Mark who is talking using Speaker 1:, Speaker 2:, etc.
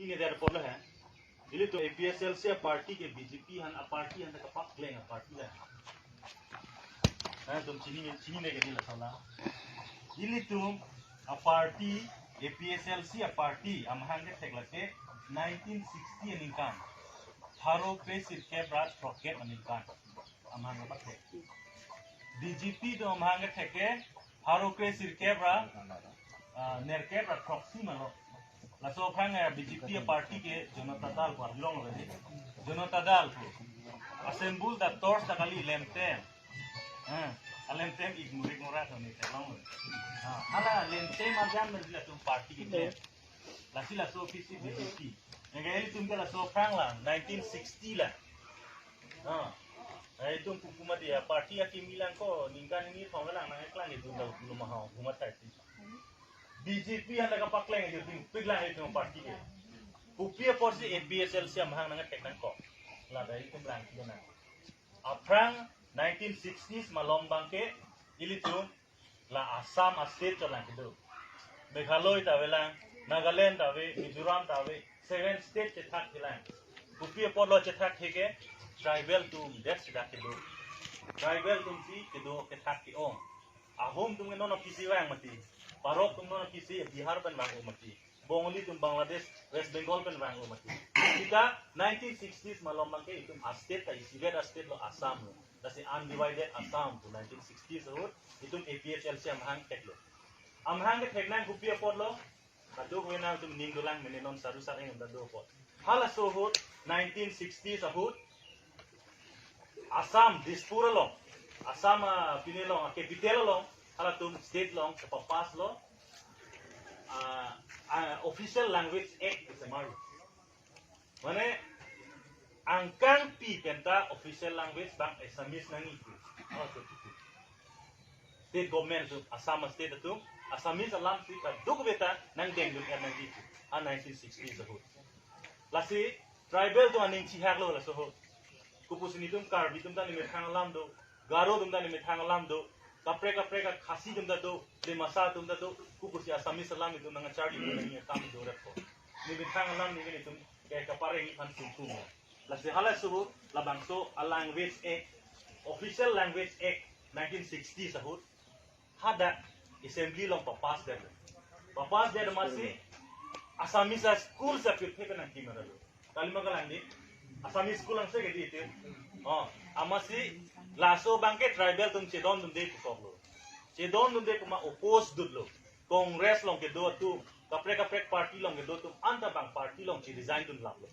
Speaker 1: ने दे पोलो है इले तो एपीएसएल से पार्टी के बीजेपी हन पार्टी हन का पक लेंगे पार्टी है तुम चीनी ने के दिला साला इले तुम पार्टी एपीएसएल से पार्टी हम हंगे टेकलते 1960 निकान थारो पे सिरके ब्रास रॉकेट निकान हम हंगे पके बीजेपी तो हम हंगे टेके थारो पे सिरके ब्रा नेरके ब्रा प्रॉक्सी मनो लासो फ्रांग बीजेपी पार्टी के जनता दल को लोंग लगे जनता दल को असेंबल द टॉर्च तकली लेमते लेमते इग्नोरा तो नहीं चलाऊं हाला लेमते मजान में दिला तुम पार्टी के लासी लासो ऑफिस बीजेपी नेगेली तुम के लासो फ्रांग ला 1960 ला तुम हुकूमत या पार्टी या किमिलां को निंगा निंगी थोंगला ना एकलांगे दुला महाव हुकूमत ताइती बीजेपी हन लगा पकलेंगे जो तुम पिघला है तुम पार्टी के ऊपरी पर से एपीएसएल से हम हंग टेकन को लादाई तुम लांग की ना अफ्रांग 1960s मालूम बांके इलितुम ला आसाम स्टेट चलांग के दो मेघालय तावेला नागालैंड तावे मिजोरम तावे 7 स्टेट के थाक खिलाएं ऊपरी पर लो चेथाक ठेके ट्राइबल तुम डेस्क डाके दो ट्राइबल तुम सी के दो के थाक की ओम ahum tum no kisi wang mati parok tum no kisi bihar pen wang mati bongoli tum bangladesh west bengal pen wang mati kita 1960s malom bangke itu state ka isibet state lo assam lo dasi undivided assam to 1960s lo itu aphl se amhang teklo amhang ke teknan kupia pot lo kadu wena tum ningdulang menenon saru sareng dado pot hala so hot 1960s ahut assam dispura lo Assam pinelong capital long hala tum state long papas lo official language act semaru mane angkang pi penta official language bang Assamese nangi ku state government tu Assam state tu Assamese alam si ka duk beta nang deng duk nangi ku 1960 so lasi tribal tu aning chihak lo la so kupusini tum karbi tum tani methang alam do Garo tumda ni mithang alam do kapre ka khasi tumda do le masa tumda do kukusi asami salam itu nang chardi ni kam do rakho ni mithang alam ni tum ke kapare ni kan tum la se hala subu la bangso a language act official language act 1960 sahut hada assembly long papas der masih asami sa school sa pithe kan kimara do kalima kalandi asami school ang se gedi itu amasi laso bangke tribal tum chedon dum de kusoklo chedon dum de kuma oppose dudlo congress long ke do tu kapre party long ke do tum anta bang party long chi resign dum lablo